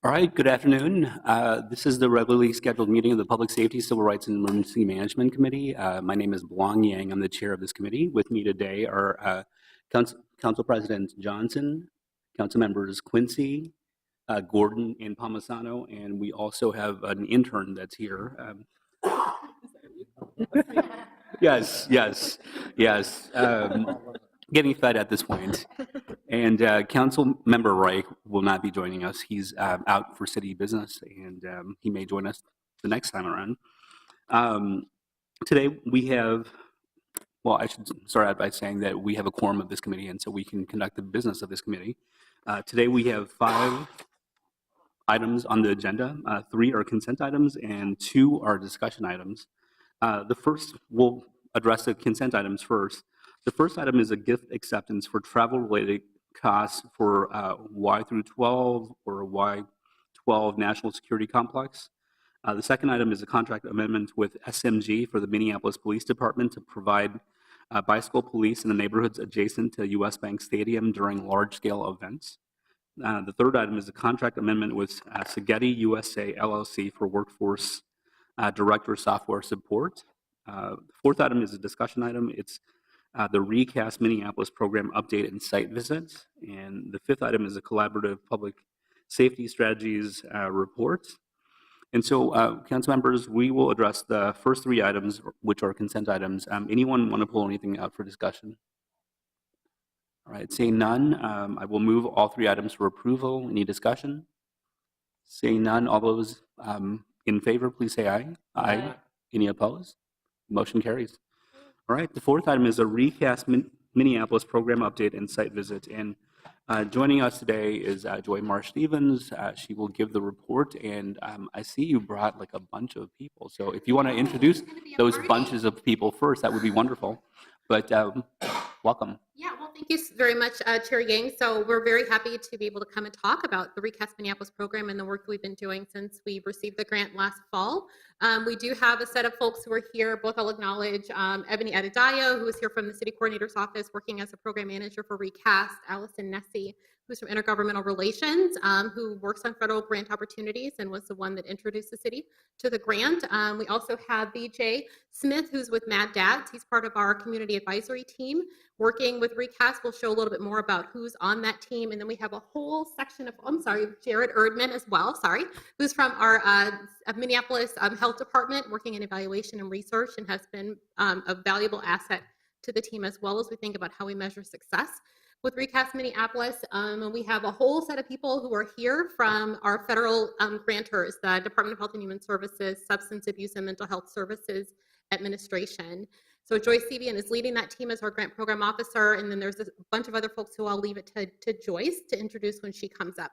All right, good afternoon. This is the regularly scheduled meeting of the Public Safety, Civil Rights, and Emergency Management Committee. My name is Blong Yang. I'm the chair of this committee. With me today are Council President Johnson, Council members Quincy, Gordon, and Palmisano, and we also have an intern that's here. Yes. Getting fed at this point. And Council Member Reich will not be joining us. He's out for city business, and he may join us the next time around. Today we have, well, I should start out by saying that we have a quorum of this committee, and so we can conduct the business of this committee. Today we have 5 items on the agenda. 3 are consent items, and 2 are discussion items. The first, we'll address the consent items first. The first item is a gift acceptance for travel-related costs for Y through 12 or Y12 National Security Complex. The second item is a contract amendment with SMG for the Minneapolis Police Department to provide bicycle police in the neighborhoods adjacent to US Bank Stadium during large-scale events. The third item is a contract amendment with Sageti USA LLC for workforce director software support. The fourth item is a discussion item. It's the Recast Minneapolis program update and site visits. And the fifth item is a collaborative public safety strategies report. And so, council members, we will address the first 3 items, which are consent items. Anyone want to pull anything out for discussion? All right, seeing none, I will move all 3 items for approval. Any discussion? Seeing none, all those in favor, please say aye. Aye. Any opposed? Motion carries. All right, the fourth item is a Recast Minneapolis program update and site visit. And joining us today is Joy Marsh-Stevens. She will give the report, and I see you brought like a bunch of people. So if you want to introduce those bunches of people first, that would be wonderful. But welcome. Yeah, well, thank you very much, Chair Yang. So we're very happy to be able to come and talk about the Recast Minneapolis program and the work we've been doing since we received the grant last fall. We do have a set of folks who are here. Both I'll acknowledge Ebony Adedayo, who is here from the city coordinator's office working as a program manager for Recast, Allison Nessie, who's from Intergovernmental Relations, who works on federal grant opportunities and was the one that introduced the city to the grant. We also have BJ Smith, who's with Mad Dads. He's part of our community advisory team working with Recast. We'll show a little bit more about who's on that team. And then we have a whole section of, Jared Erdman as well, who's from our Minneapolis Health Department working in evaluation and research and has been a valuable asset to the team as well as we think about how we measure success with Recast Minneapolis. We have a whole set of people who are here from our federal grantors, the Department of Health and Human Services, Substance Abuse and Mental Health Services Administration. So Joyce CDN is leading that team as our grant program officer, and then there's a bunch of other folks who I'll leave it to Joyce to introduce when she comes up.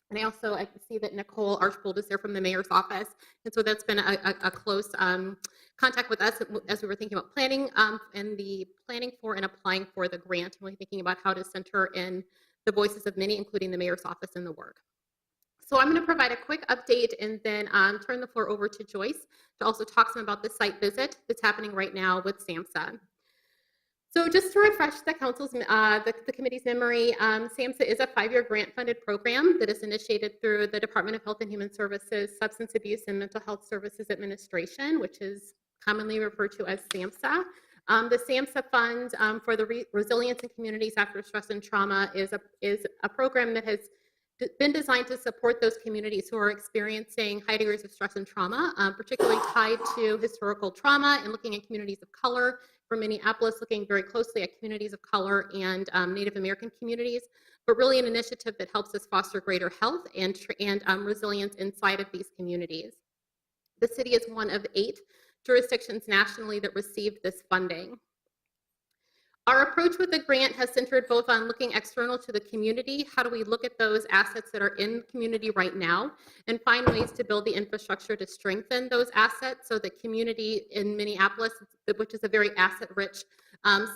And I can see that Nicole Archbold is there from the mayor's office. And so that's been a close contact with us as we were thinking about planning and the planning for and applying for the grant, and really thinking about how to center in the voices of many, including the mayor's office in the work. So I'm going to provide a quick update and then turn the floor over to Joyce to also talk some about the site visit that's happening right now with SAMHSA. So just to refresh the council's, the committee's memory, SAMHSA is a 5-year grant-funded program that is initiated through the Department of Health and Human Services, Substance Abuse and Mental Health Services Administration, which is commonly referred to as SAMHSA. The SAMHSA Fund for the Resilience in Communities After Stress and Trauma is a program that has been designed to support those communities who are experiencing high degrees of stress and trauma, particularly tied to historical trauma, and looking at communities of color. For Minneapolis, looking very closely at communities of color and Native American communities, but really an initiative that helps us foster greater health and resilience inside of these communities. The city is one of 8 jurisdictions nationally that received this funding. Our approach with the grant has centered both on looking external to the community, how do we look at those assets that are in the community right now, and find ways to build the infrastructure to strengthen those assets so the community in Minneapolis, which is a very asset-rich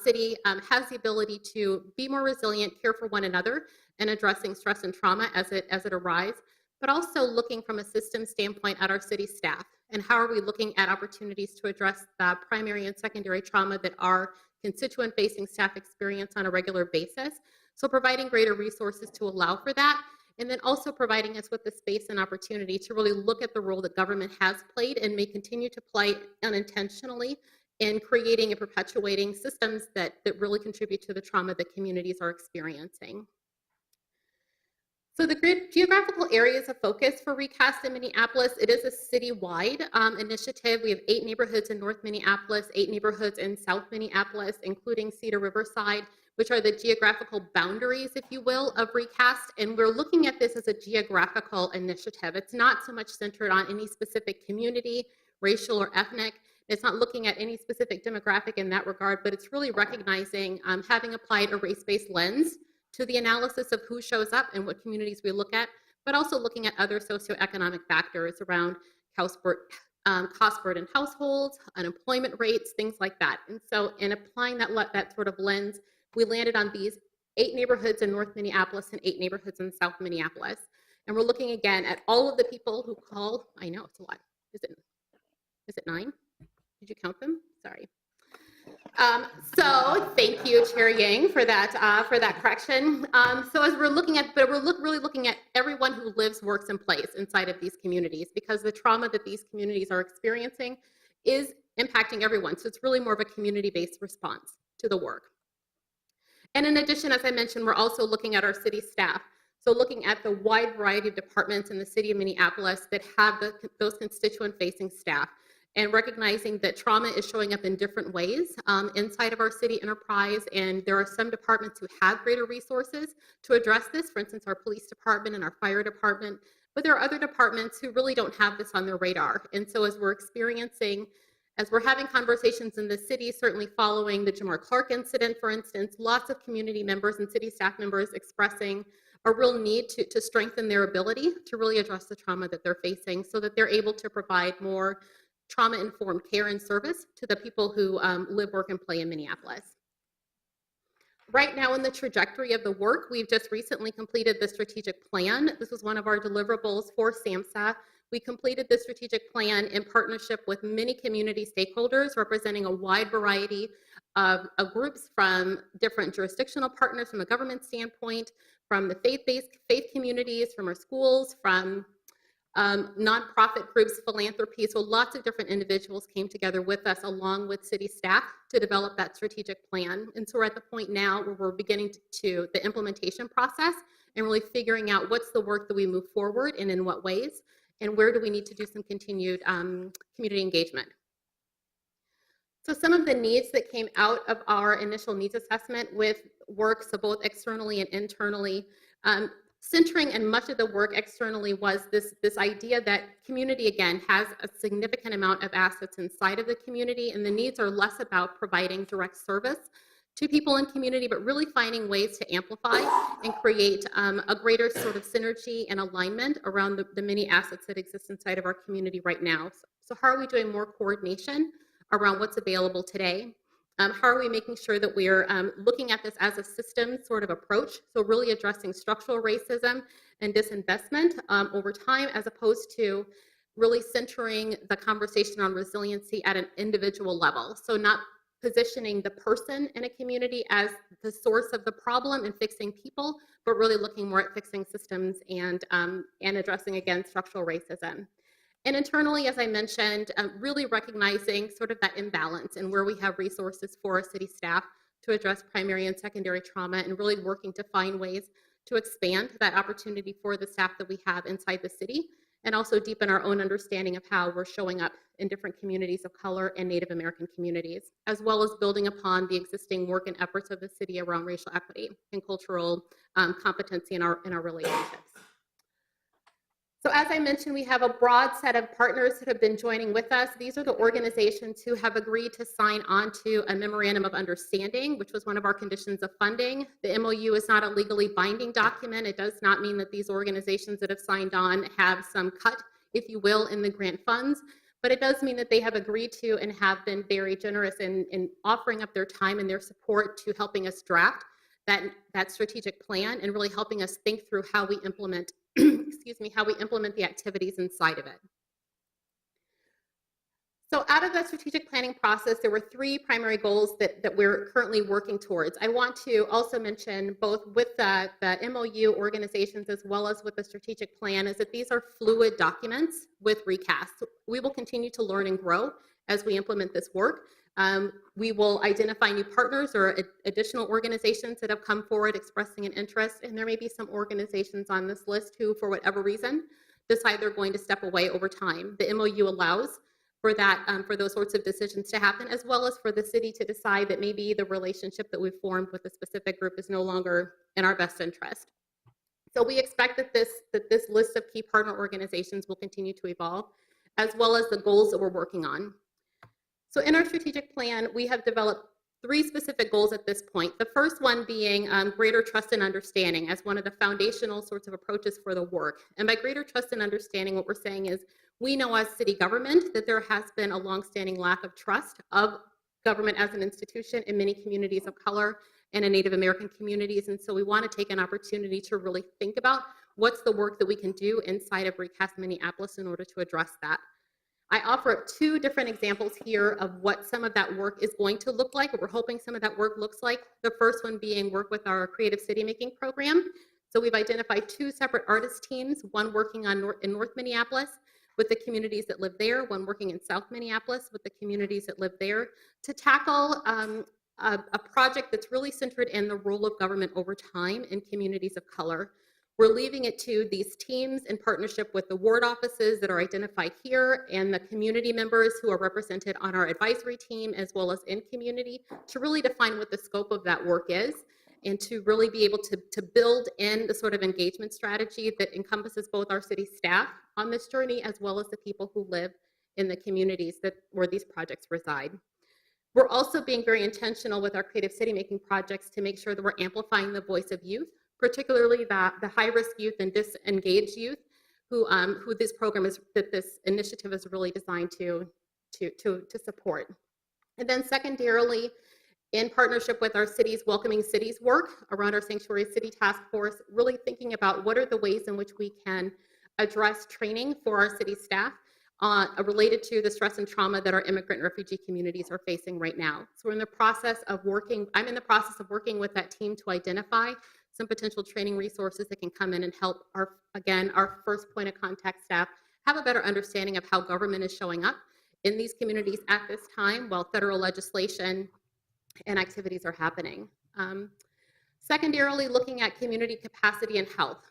city, has the ability to be more resilient, care for one another, and addressing stress and trauma as it arises, but also looking from a system standpoint at our city staff and how are we looking at opportunities to address the primary and secondary trauma that our constituent-facing staff experience on a regular basis. So providing greater resources to allow for that, and then also providing us with the space and opportunity to really look at the role that government has played and may continue to play unintentionally in creating and perpetuating systems that really contribute to the trauma that communities are experiencing. So the geographical areas of focus for Recast in Minneapolis, it is a citywide initiative. We have 8 neighborhoods in North Minneapolis, 8 neighborhoods in South Minneapolis, including Cedar Riverside, which are the geographical boundaries, if you will, of Recast. And we're looking at this as a geographical initiative. It's not so much centered on any specific community, racial or ethnic. It's not looking at any specific demographic in that regard, but it's really recognizing having applied a race-based lens to the analysis of who shows up and what communities we look at, but also looking at other socioeconomic factors around cost burden households, unemployment rates, things like that. And so in applying that sort of lens, we landed on these 8 neighborhoods in North Minneapolis and 8 neighborhoods in South Minneapolis. And we're looking again at all of the people who call, I know it's a lot. Is it 9? Did you count them? Sorry. So thank you, Chair Yang, for that correction. So as we're looking at, but we're really looking at everyone who lives, works, and plays inside of these communities, because the trauma that these communities are experiencing is impacting everyone. So it's really more of a community-based response to the work. And in addition, as I mentioned, we're also looking at our city staff. So looking at the wide variety of departments in the city of Minneapolis that have those constituent-facing staff, and recognizing that trauma is showing up in different ways inside of our city enterprise. And there are some departments who have greater resources to address this, for instance, our police department and our fire department, but there are other departments who really don't have this on their radar. And so as we're having conversations in the city, certainly following the Jamar Clark incident, for instance, lots of community members and city staff members expressing a real need to strengthen their ability to really address the trauma that they're facing so that they're able to provide more trauma-informed care and service to the people who live, work, and play in Minneapolis. Right now in the trajectory of the work, we've just recently completed the strategic plan. This was one of our deliverables for SAMHSA. We completed the strategic plan in partnership with many community stakeholders representing a wide variety of groups, from different jurisdictional partners from a government standpoint, from the faith communities, from our schools, from nonprofit groups, philanthropy. So lots of different individuals came together with us along with city staff to develop that strategic plan. And so we're at the point now where we're beginning to the implementation process and really figuring out what's the work that we move forward and in what ways, and where do we need to do some continued community engagement. So some of the needs that came out of our initial needs assessment with work, so both externally and internally, centering and much of the work externally was this idea that community, again, has a significant amount of assets inside of the community, and the needs are less about providing direct service to people in community, but really finding ways to amplify and create a greater sort of synergy and alignment around the many assets that exist inside of our community right now. So how are we doing more coordination around what's available today? How are we making sure that we're looking at this as a system sort of approach? So really addressing structural racism and disinvestment over time, as opposed to really centering the conversation on resiliency at an individual level. So not positioning the person in a community as the source of the problem and fixing people, but really looking more at fixing systems and addressing, again, structural racism. And internally, as I mentioned, really recognizing sort of that imbalance and where we have resources for our city staff to address primary and secondary trauma, and really working to find ways to expand that opportunity for the staff that we have inside the city, and also deepen our own understanding of how we're showing up in different communities of color and Native American communities, as well as building upon the existing work and efforts of the city around racial equity and cultural competency in our relationships. So as I mentioned, we have a broad set of partners that have been joining with us. These are the organizations who have agreed to sign on to a memorandum of understanding, which was one of our conditions of funding. The MOU is not a legally binding document. It does not mean that these organizations that have signed on have some cut, if you will, in the grant funds, but it does mean that they have agreed to and have been very generous in offering up their time and their support to helping us draft that strategic plan, and really helping us think through how we implement how we implement the activities inside of it. So out of that strategic planning process, there were 3 primary goals that we're currently working towards. I want to also mention, both with the MOU organizations as well as with the strategic plan, is that these are fluid documents with Recast. We will continue to learn and grow as we implement this work. We will identify new partners or additional organizations that have come forward expressing an interest, and there may be some organizations on this list who, for whatever reason, decide they're going to step away over time. The MOU allows for that, for those sorts of decisions to happen, as well as for the city to decide that maybe the relationship that we've formed with a specific group is no longer in our best interest. So we expect that this list of key partner organizations will continue to evolve, as well as the goals that we're working on. So in our strategic plan, we have developed 3 specific goals at this point. The first one being greater trust and understanding as one of the foundational sorts of approaches for the work. And by greater trust and understanding, what we're saying is, we know as city government that there has been a longstanding lack of trust of government as an institution in many communities of color and in Native American communities. And so we want to take an opportunity to really think about what's the work that we can do inside of Recast Minneapolis in order to address that. I offer up 2 different examples here of what some of that work is going to look like, what we're hoping some of that work looks like. The first one being work with our creative city making program. So we've identified 2 separate artist teams, one working in North Minneapolis with the communities that live there, one working in South Minneapolis with the communities that live there, to tackle a project that's really centered in the role of government over time in communities of color. We're leaving it to these teams in partnership with the ward offices that are identified here and the community members who are represented on our advisory team as well as in community to really define what the scope of that work is and to really be able to build in the sort of engagement strategy that encompasses both our city staff on this journey as well as the people who live in the communities where these projects reside. We're also being very intentional with our creative city making projects to make sure that we're amplifying the voice of youth, particularly the high-risk youth and disengaged youth who this initiative is really designed to support. And then secondarily, in partnership with our city's Welcoming Cities work around our Sanctuary City Task Force, really thinking about what are the ways in which we can address training for our city staff related to the stress and trauma that our immigrant and refugee communities are facing right now. So we're in the process of working, I'm in the process of working with that team to identify some potential training resources that can come in and help our first point of contact staff have a better understanding of how government is showing up in these communities at this time while federal legislation and activities are happening. Secondarily, looking at community capacity and health.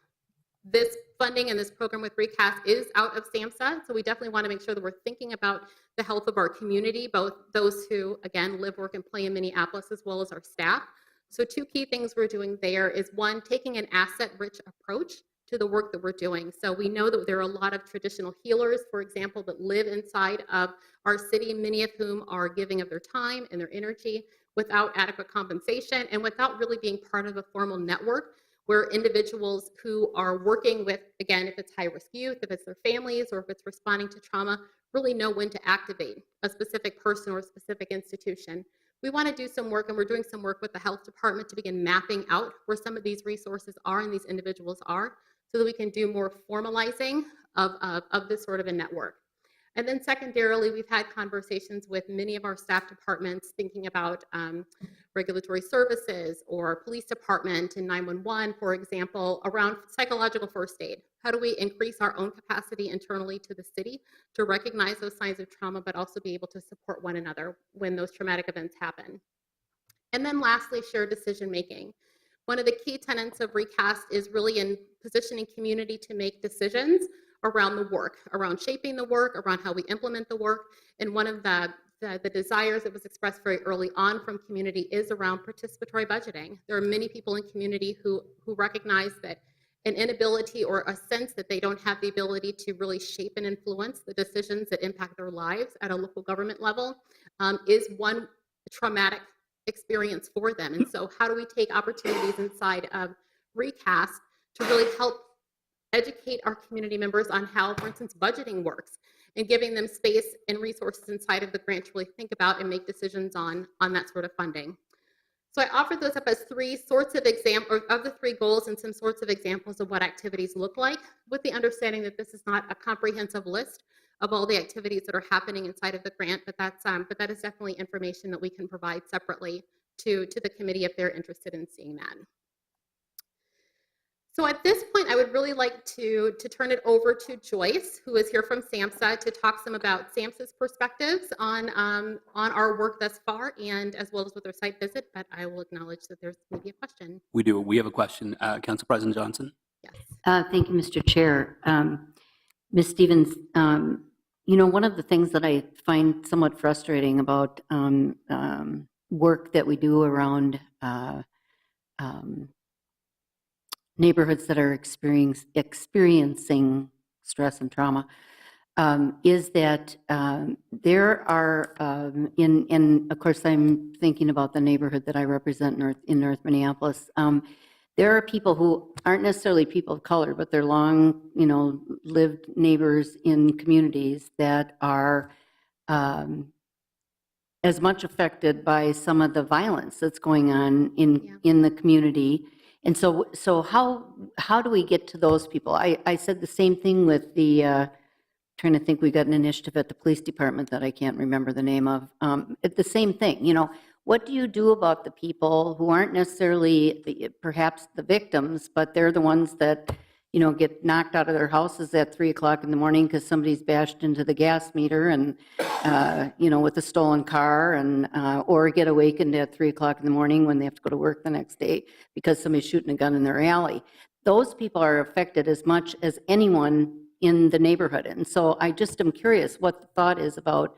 This funding and this program with Recast is out of SAMHSA, so we definitely want to make sure that we're thinking about the health of our community, both those who, again, live, work, and play in Minneapolis, as well as our staff. So 2 key things we're doing there is, 1, taking an asset-rich approach to the work that we're doing. So we know that there are a lot of traditional healers, for example, that live inside of our city, many of whom are giving of their time and their energy without adequate compensation and without really being part of a formal network where individuals who are working with, again, if it's high-risk youth, if it's their families, or if it's responding to trauma, really know when to activate a specific person or a specific institution. We want to do some work, and we're doing some work with the health department to begin mapping out where some of these resources are and these individuals are so that we can do more formalizing of this sort of a network. And then secondarily, we've had conversations with many of our staff departments thinking about regulatory services or police department and 911, for example, around psychological first aid. How do we increase our own capacity internally to the city to recognize those signs of trauma, but also be able to support one another when those traumatic events happen? And then lastly, shared decision making. One of the key tenets of Recast is really in positioning community to make decisions around the work, around shaping the work, around how we implement the work. And one of the desires that was expressed very early on from community is around participatory budgeting. There are many people in community who recognize that an inability or a sense that they don't have the ability to really shape and influence the decisions that impact their lives at a local government level is one traumatic experience for them. And so how do we take opportunities inside of Recast to really help educate our community members on how, for instance, budgeting works and giving them space and resources inside of the grant to really think about and make decisions on that sort of funding. So I offered those up as three sorts of of the three goals and some sorts of examples of what activities look like, with the understanding that this is not a comprehensive list of all the activities that are happening inside of the grant, but that is definitely information that we can provide separately to the committee if they're interested in seeing that. So at this point, I would really like to turn it over to Joyce, who is here from SAMHSA, to talk some about SAMHSA's perspectives on our work thus far, and as well as with our site visit. But I will acknowledge that there's maybe a question. We do. We have a question. Council President Johnson? Yes. Thank you, Mr. Chair. Ms. Stevens, you know, one of the things that I find somewhat frustrating about work that we do around neighborhoods that are experiencing stress and trauma is that there are, and of course I'm thinking about the neighborhood that I represent in North Minneapolis. There are people who aren't necessarily people of color, but they're long, you know, lived neighbors in communities that are as much affected by some of the violence that's going on in the community. And so how do we get to those people? I said the same thing with the, trying to think, we got an initiative at the police department that I can't remember the name of. It's the same thing, you know, what do you do about the people who aren't necessarily perhaps the victims, but they're the ones that, you know, get knocked out of their houses at 3 o'clock in the morning because somebody's bashed into the gas meter and, you know, with a stolen car, and or get awakened at 3 o'clock in the morning when they have to go to work the next day because somebody's shooting a gun in their alley. Those people are affected as much as anyone in the neighborhood. And so I just am curious what the thought is about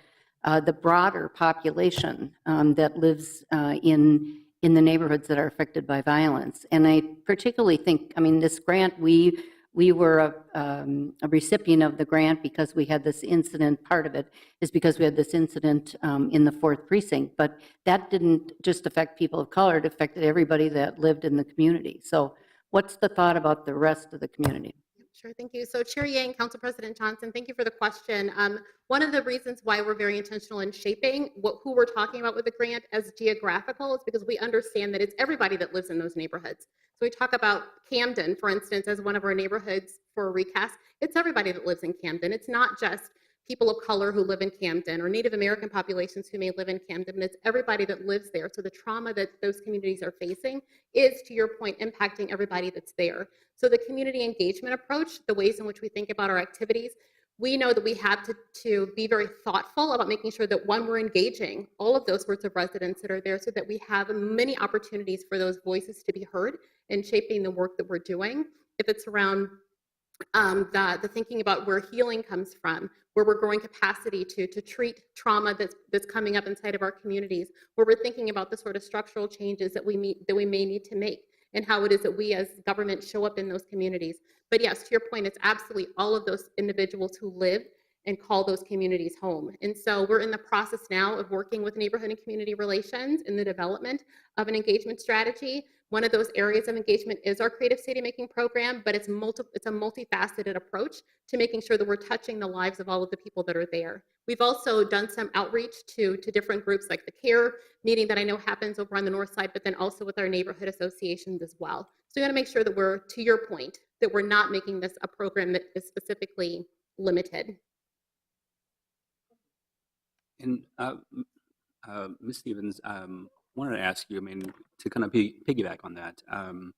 the broader population that lives in the neighborhoods that are affected by violence. And I particularly think, I mean, this grant, we were a recipient of the grant because we had this incident. Part of it is because we had this incident in the 4th precinct, but that didn't just affect people of color, it affected everybody that lived in the community. So what's the thought about the rest of the community? Sure, thank you. So Chair Yang, Council President Johnson, thank you for the question. One of the reasons why we're very intentional in shaping who we're talking about with the grant as geographical is because we understand that it's everybody that lives in those neighborhoods. So we talk about Camden, for instance, as one of our neighborhoods for Recast. It's everybody that lives in Camden. It's not just people of color who live in Camden or Native American populations who may live in Camden, but it's everybody that lives there. So the trauma that those communities are facing is, to your point, impacting everybody that's there. So the community engagement approach, the ways in which we think about our activities, we know that we have to be very thoughtful about making sure that, one, we're engaging all of those sorts of residents that are there so that we have many opportunities for those voices to be heard in shaping the work that we're doing. If it's around the thinking about where healing comes from, where we're growing capacity to treat trauma that's coming up inside of our communities, where we're thinking about the sort of structural changes that we may need to make, and how it is that we as government show up in those communities. But yes, to your point, it's absolutely all of those individuals who live and call those communities home. And so we're in the process now of working with neighborhood and community relations in the development of an engagement strategy. One of those areas of engagement is our creative city making program, but it's a multifaceted approach to making sure that we're touching the lives of all of the people that are there. We've also done some outreach to different groups, like the CARE meeting that I know happens over on the north side, but then also with our neighborhood associations as well. So we want to make sure that we're, to your point, that we're not making this a program that is specifically limited. And Ms. Stevens, wanted to ask you, I mean, to kind of piggyback on that, you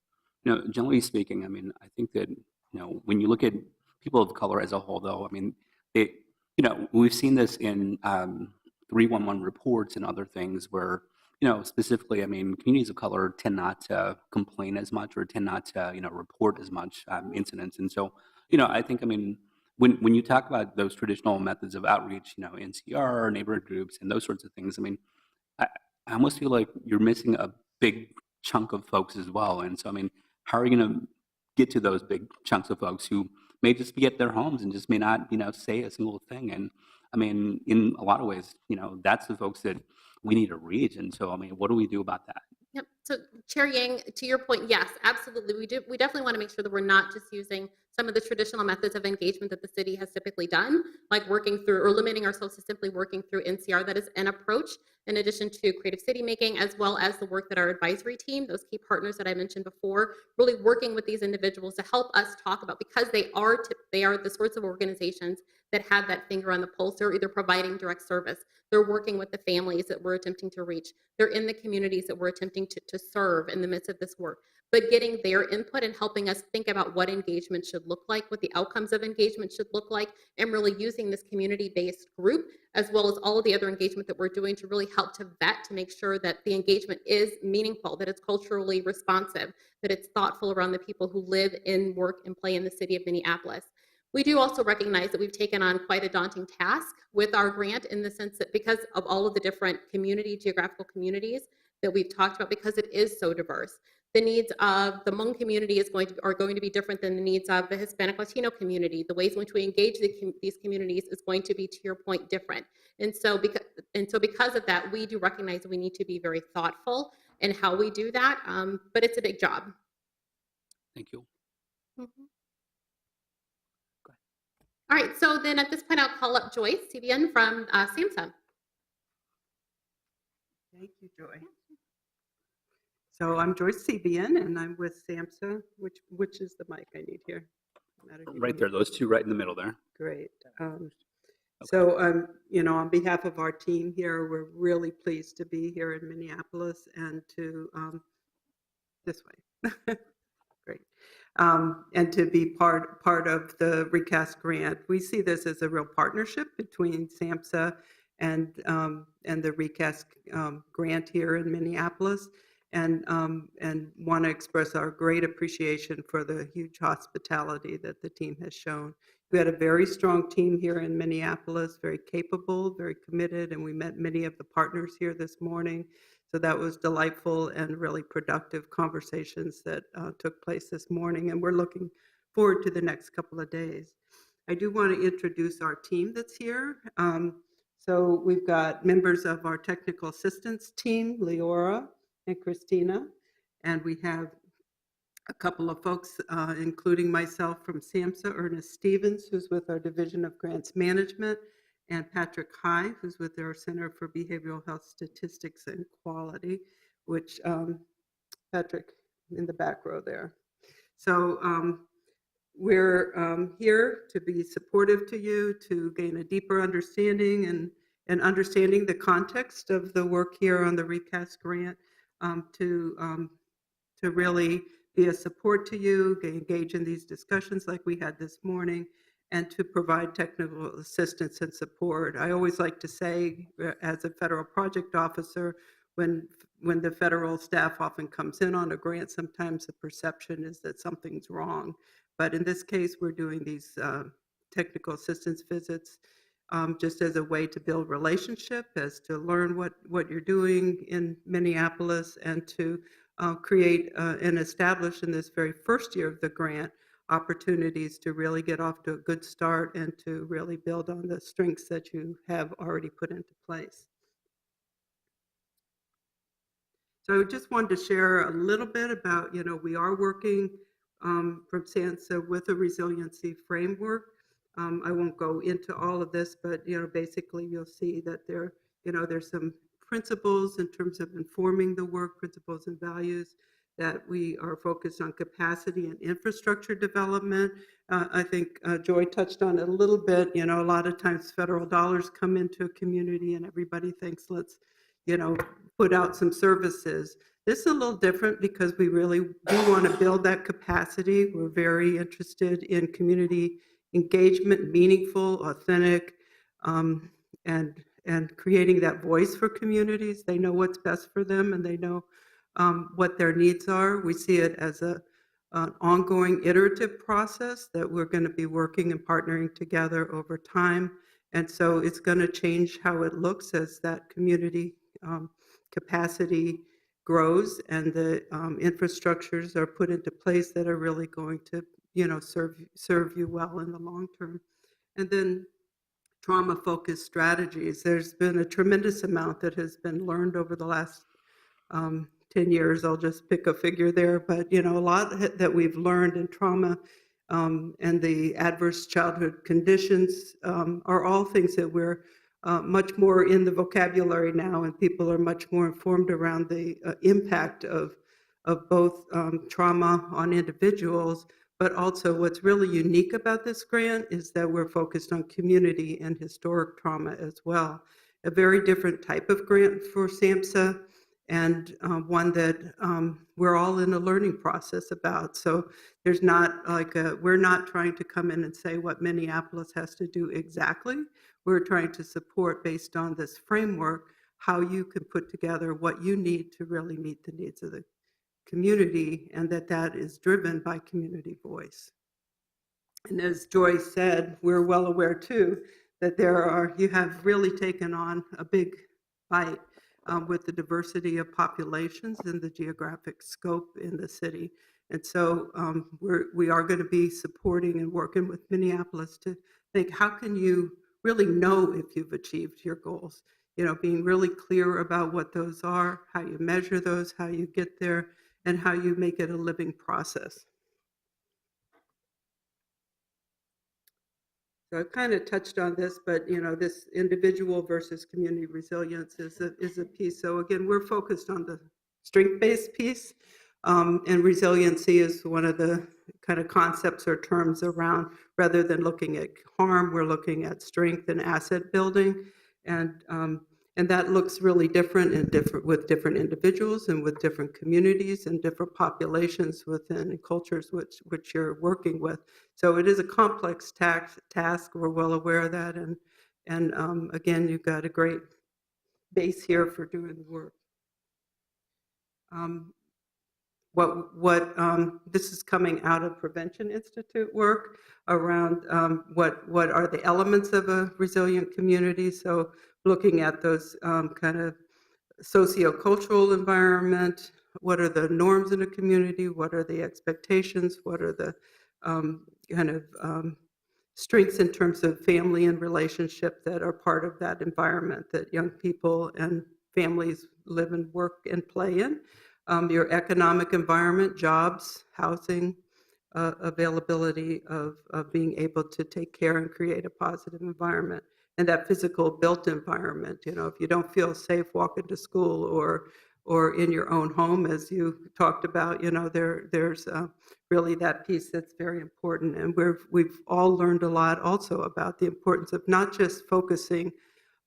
know, generally speaking, I mean, I think that, you know, when you look at people of color as a whole, though, I mean, you know, we've seen this in 311 reports and other things where, you know, specifically, I mean, communities of color tend not to complain as much or tend not to, you know, report as much incidents. And so, you know, I think, I mean, when you talk about those traditional methods of outreach, you know, NCR, neighborhood groups, and those sorts of things, I mean, I almost feel like you're missing a big chunk of folks as well. And so, I mean, how are you going to get to those big chunks of folks who may just be at their homes and just may not, you know, say a single thing? And I mean, in a lot of ways, that's the folks that we need to reach. And so, I mean, what do we do about that? Yep. So Chair Yang, to your point, yes, absolutely. We definitely want to make sure that we're not just using some of the traditional methods of engagement that the city has typically done, like working through or limiting ourselves to simply working through NCR. That is an approach in addition to creative city making, as well as the work that our advisory team, those key partners that I mentioned before, really working with these individuals to help us talk about, because they are the sorts of organizations that have that finger on the pulse. They're either providing direct service, they're working with the families that we're attempting to reach, they're in the communities that we're attempting to serve in the midst of this work. But getting their input and helping us think about what engagement should look like, what the outcomes of engagement should look like, and really using this community-based group, as well as all of the other engagement that we're doing, to really help to vet, to make sure that the engagement is meaningful, that it's culturally responsive, that it's thoughtful around the people who live and work and play in the city of Minneapolis. We do also recognize that we've taken on quite a daunting task with our grant, in the sense that because of all of the different geographical communities that we've talked about, because it is so diverse. The needs of the Hmong community are going to be different than the needs of the Hispanic Latino community. The ways in which we engage these communities is going to be, to your point, different. And so because of that, we do recognize that we need to be very thoughtful in how we do that, but it's a big job. Thank you. Mm-hmm. All right, so then at this point, I'll call up Joyce CDN from SAMHSA. Thank you, Joy. So I'm Joyce CDN, and I'm with SAMHSA. Which is the mic I need here? Right there, those two right in the middle there. Great. So on behalf of our team here, we're really pleased to be here in Minneapolis and to this way. Great. And to be part of the Recast grant. We see this as a real partnership between SAMHSA and the Recast grant here in Minneapolis, and want to express our great appreciation for the huge hospitality that the team has shown. We had a very strong team here in Minneapolis, very capable, very committed, and we met many of the partners here this morning. So that was delightful and really productive conversations that took place this morning, and we're looking forward to the next couple of days. I do want to introduce our team that's here. So we've got members of our technical assistance team, Leora and Christina, and we have a couple of folks, including myself from SAMHSA, Ernest Stevens, who's with our Division of Grants Management, and Patrick High, who's with our Center for Behavioral Health Statistics and Quality, which Patrick in the back row there. So we're here to be supportive to you, to gain a deeper understanding and understanding the context of the work here on the Recast grant, to really be a support to you, engage in these discussions like we had this morning, and to provide technical assistance and support. I always like to say, as a federal project officer, when the federal staff often comes in on a grant, sometimes the perception is that something's wrong. But in this case, we're doing these technical assistance visits just as a way to build relationship, as to learn what you're doing in Minneapolis, and to create and establish in this very first year of the grant opportunities to really get off to a good start and to really build on the strengths that you have already put into place. So I just wanted to share a little bit about, we are working from SAMHSA with a resiliency framework. I won't go into all of this, but, basically you'll see that there's some principles in terms of informing the work, principles and values, that we are focused on capacity and infrastructure development. I think Joy touched on it a little bit. A lot of times federal dollars come into a community and everybody thinks, let's, put out some services. This is a little different because we really do want to build that capacity. We're very interested in community engagement, meaningful, authentic, and creating that voice for communities. They know what's best for them, and they know what their needs are. We see it as an ongoing iterative process that we're going to be working and partnering together over time. And so it's going to change how it looks as that community capacity grows and the infrastructures are put into place that are really going to, serve you well in the long term. And then trauma-focused strategies. There's been a tremendous amount that has been learned over the last 10 years. I'll just pick a figure there, but a lot that we've learned in trauma and the adverse childhood conditions are all things that we're much more in the vocabulary now, and people are much more informed around the impact of both trauma on individuals, but also what's really unique about this grant is that we're focused on community and historic trauma as well. A very different type of grant for SAMHSA, and one that we're all in a learning process about. So there's not like we're not trying to come in and say what Minneapolis has to do exactly. We're trying to support, based on this framework, how you can put together what you need to really meet the needs of the community, and that is driven by community voice. And as Joyce said, we're well aware too that you have really taken on a big bite with the diversity of populations and the geographic scope in the city. And so we are going to be supporting and working with Minneapolis to think, how can you really know if you've achieved your goals? Being really clear about what those are, how you measure those, how you get there, and how you make it a living process. So I've kind of touched on this, but this individual versus community resilience is a piece. So again, we're focused on the strength-based piece, and resiliency is one of the kind of concepts or terms around. Rather than looking at harm, we're looking at strength and asset building, and that looks really different with different individuals and with different communities and different populations within cultures which you're working with. So it is a complex task. We're well aware of that, and again, you've got a great base here for doing the work. This is coming out of Prevention Institute work around what are the elements of a resilient community. So looking at those kind of sociocultural environment, what are the norms in a community, what are the expectations, what are the strengths in terms of family and relationship that are part of that environment that young people and families live and work and play in. Your economic environment, jobs, housing, availability of being able to take care and create a positive environment, and that physical built environment. If you don't feel safe walking to school or in your own home, as you talked about, there's really that piece that's very important. And we've all learned a lot also about the importance of not just focusing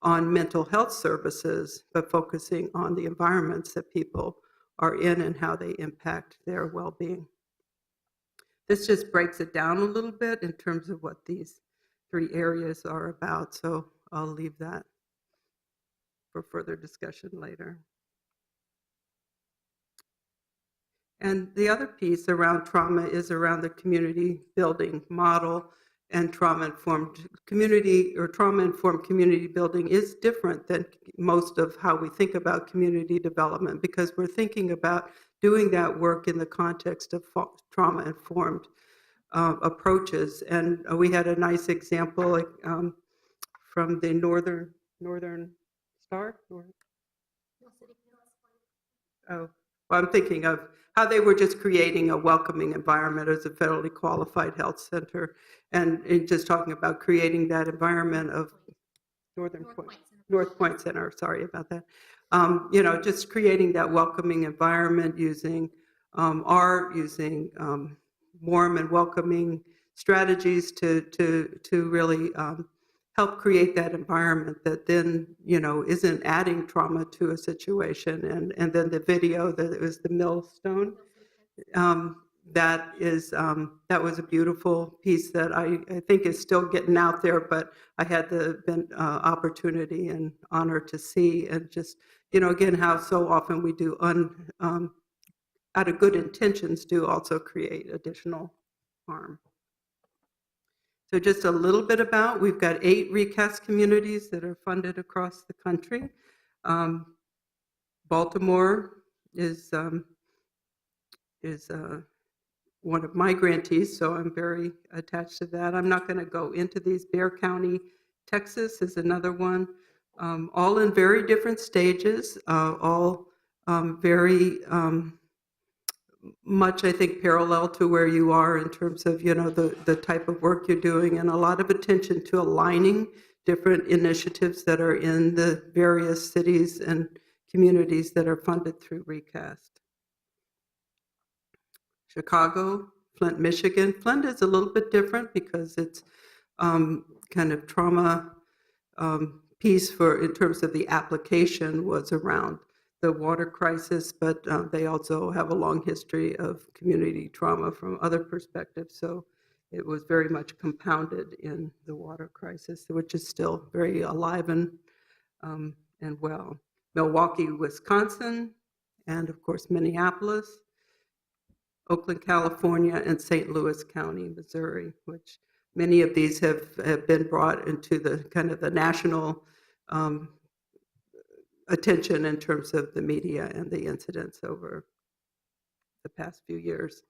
on mental health services, but focusing on the environments that people are in and how they impact their well-being. This just breaks it down a little bit in terms of what these 3 areas are about, so I'll leave that for further discussion later. And the other piece around trauma is around the community building model, and trauma-informed community building is different than most of how we think about community development, because we're thinking about doing that work in the context of trauma-informed approaches. And we had a nice example from the Northern Star. Well, I'm thinking of how they were just creating a welcoming environment as a federally qualified health center, and just talking about creating that environment of North Point Center. Sorry about that. Just creating that welcoming environment using art, using warm and welcoming strategies to really help create that environment that then isn't adding trauma to a situation. And then the video that it was the millstone, that was a beautiful piece that I think is still getting out there, but I had the opportunity and honor to see, and just again how so often we do out of good intentions do also create additional harm. So just a little bit about, we've got 8 recast communities that are funded across the country. Baltimore is one of my grantees, so I'm very attached to that. I'm not going to go into these. Bear County, Texas is another one, all in very different stages, all very much, I think, parallel to where you are in terms of, the type of work you're doing, and a lot of attention to aligning different initiatives that are in the various cities and communities that are funded through Recast. Chicago, Flint, Michigan. Flint is a little bit different because it's kind of trauma piece in terms of the application was around the water crisis, but they also have a long history of community trauma from other perspectives. So it was very much compounded in the water crisis, which is still very alive and well. Milwaukee, Wisconsin, and of course Minneapolis, Oakland, California, and St. Louis County, Missouri, which many of these have been brought into the kind of the national attention in terms of the media and the incidents over the past few years.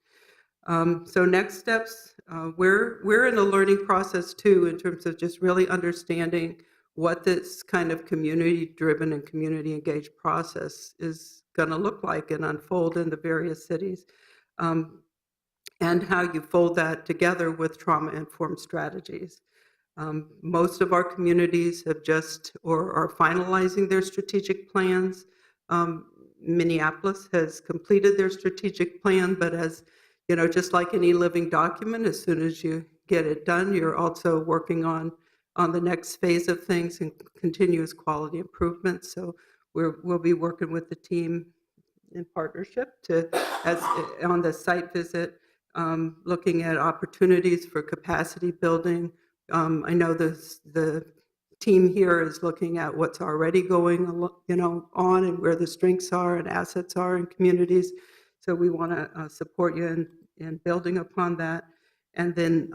So next steps, we're in a learning process too in terms of just really understanding what this kind of community-driven and community-engaged process is going to look like and unfold in the various cities, and how you fold that together with trauma-informed strategies. Most of our communities have just or are finalizing their strategic plans. Minneapolis has completed their strategic plan, but as you know, just like any living document, as soon as you get it done, you're also working on the next phase of things and continuous quality improvement. So we'll be working with the team in partnership on the site visit, looking at opportunities for capacity building. I know the team here is looking at what's already going on and where the strengths are and assets are in communities. So we want to support you in building upon that. And then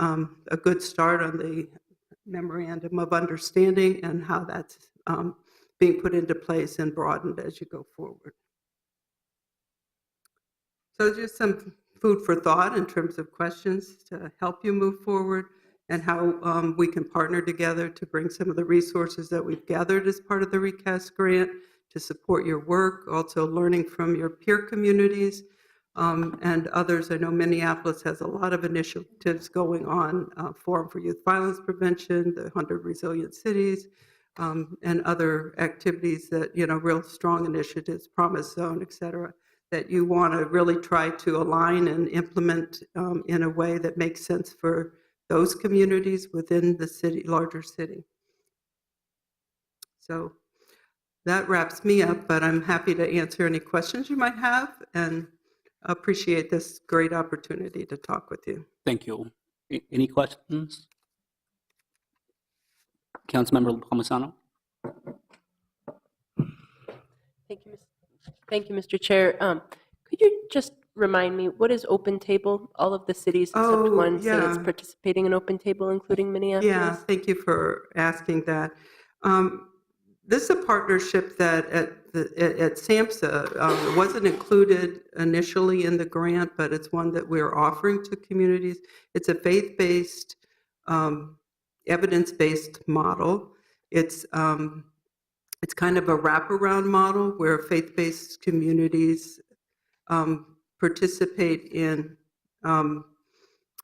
a good start on the memorandum of understanding and how that's being put into place and broadened as you go forward. So just some food for thought in terms of questions to help you move forward, and how we can partner together to bring some of the resources that we've gathered as part of the Recast grant to support your work, also learning from your peer communities and others. I know Minneapolis has a lot of initiatives going on, Forum for Youth Violence Prevention, the 100 Resilient Cities, and other activities that, real strong initiatives, Promise Zone, et cetera, that you want to really try to align and implement in a way that makes sense for those communities within the city, larger city. So that wraps me up, but I'm happy to answer any questions you might have and appreciate this great opportunity to talk with you. Thank you. Any questions? Councilmember Palmisano? Thank you, Mr. Chair. Could you just remind me, what is OpenTable? All of the cities except one say it's participating in OpenTable, including Minneapolis? Yeah, thank you for asking that. This is a partnership that at SAMHSA wasn't included initially in the grant, but it's one that we're offering to communities. It's a faith-based, evidence-based model. It's kind of a wraparound model where faith-based communities participate in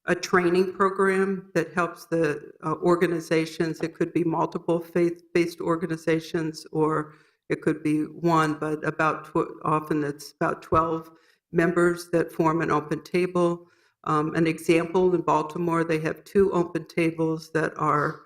a training program that helps the organizations. It could be multiple faith-based organizations, or it could be one, but often it's about 12 members that form an OpenTable. An example, in Baltimore, they have 2 OpenTables that are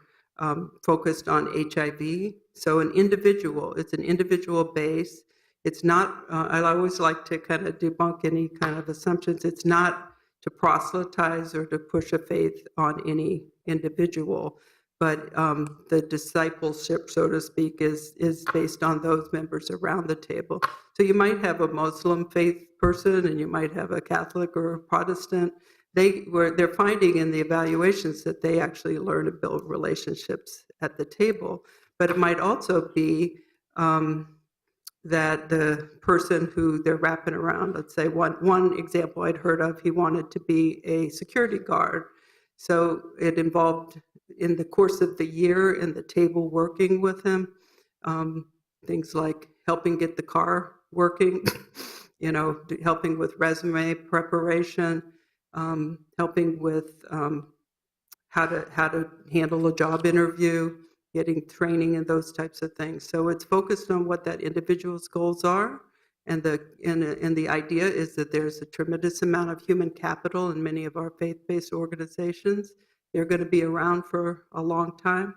focused on HIV. So it's an individual base. It's not, I always like to kind of debunk any kind of assumptions. It's not to proselytize or to push a faith on any individual, but the discipleship, so to speak, is based on those members around the table. So you might have a Muslim faith person and you might have a Catholic or a Protestant. They're finding in the evaluations that they actually learn to build relationships at the table, but it might also be that the person who they're wrapping around, let's say one example I'd heard of, he wanted to be a security guard. So it involved in the course of the year in the table working with him. Things like helping get the car working, helping with resume preparation, helping with how to handle a job interview, getting training and those types of things. So it's focused on what that individual's goals are. And the idea is that there's a tremendous amount of human capital in many of our faith-based organizations. They're going to be around for a long time.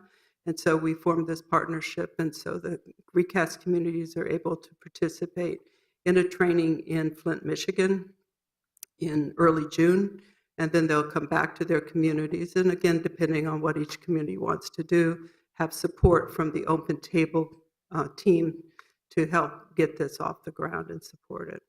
And so we formed this partnership. And so the Recast Communities are able to participate in a training in Flint, Michigan in early June. And then they'll come back to their communities. And again, depending on what each community wants to do, have support from the OpenTable team to help get this off the ground and support it.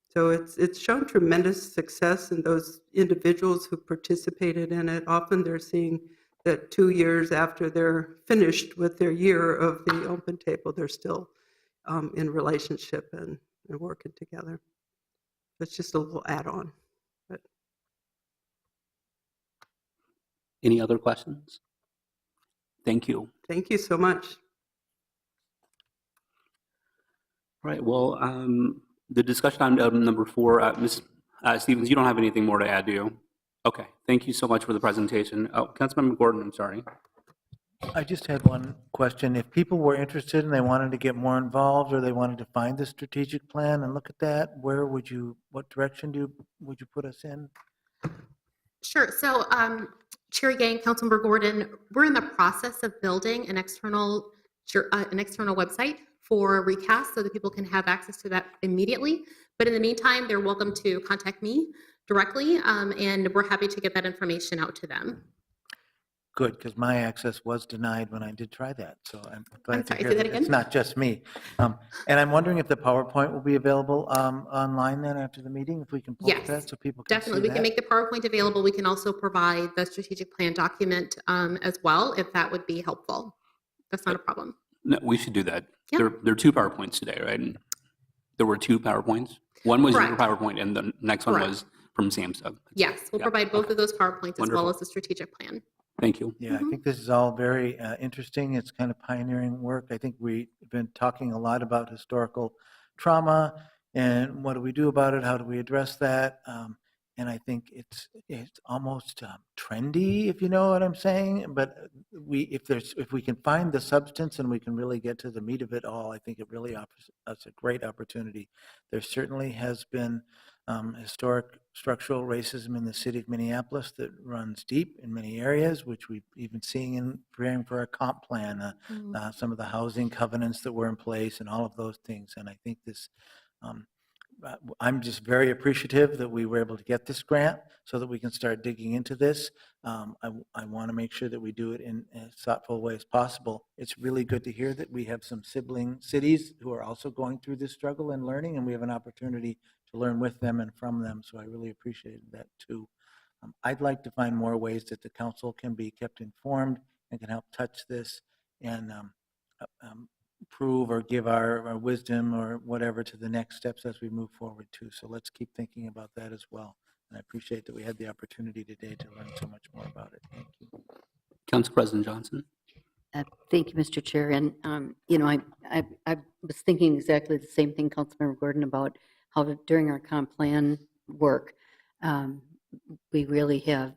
So it's shown tremendous success in those individuals who participated in it. Often they're seeing that 2 years after they're finished with their year of the OpenTable, they're still in relationship and working together. It's just a little add-on. But Any other questions? Thank you. thank you so much. All right, well, the discussion on item number 4, Ms. Stevens, you don't have anything more to add, do you? Okay, thank you so much for the presentation. Oh, Councilmember Gordon, I'm sorry. I just had one question. If people were interested and they wanted to get more involved or they wanted to find the strategic plan and look at that, what direction would you put us in? Sure. So, Chair Yang, Councilmember Gordon, we're in the process of building an external website for Recast so that people can have access to that immediately. But in the meantime, they're welcome to contact me directly, and we're happy to get that information out to them. Good, because my access was denied when I did try that. So I'm glad to sorry, hear say that that again? it's not just me. And I'm wondering if the PowerPoint will be available online then after the meeting, if we can post Yes, that so people can definitely. see We can make the PowerPoint available. We can also provide the strategic plan document as well, if that would be helpful. That's not a problem. No, we should do that. Yeah. There are 2 PowerPoints today, right? And there were 2 PowerPoints. One was your Correct. PowerPoint, and the next one Correct. was from SAMHSA. Yes, we'll Yeah, provide both okay. of those PowerPoints as well Wonderful. as the strategic plan. Thank you. Yeah, I think this is all very interesting. It's kind of pioneering work. I think we've been talking a lot about historical trauma and what do we do about it? How do we address that? And I think it's almost trendy, if you know what I'm saying. But if we can find the substance and we can really get to the meat of it all, I think it really offers us a great opportunity. There certainly has been historic structural racism in the city of Minneapolis that runs deep in many areas, which we've even seen in preparing for our comp plan, some of the housing covenants that were in place and all of those things. And I think this, I'm just very appreciative that we were able to get this grant so that we can start digging into this. I want to make sure that we do it in as thoughtful way as possible. It's really good to hear that we have some sibling cities who are also going through this struggle and learning, and we have an opportunity to learn with them and from them. So I really appreciated that too. I'd like to find more ways that the council can be kept informed and can help touch this and prove or give our wisdom or whatever to the next steps as we move forward too. So let's keep thinking about that as well. And I appreciate that we had the opportunity today to learn so much more about it. Thank you. Council President Johnson. Thank you, Mr. Chair. And, I was thinking exactly the same thing, Councilmember Gordon, about how during our comp plan work, we really have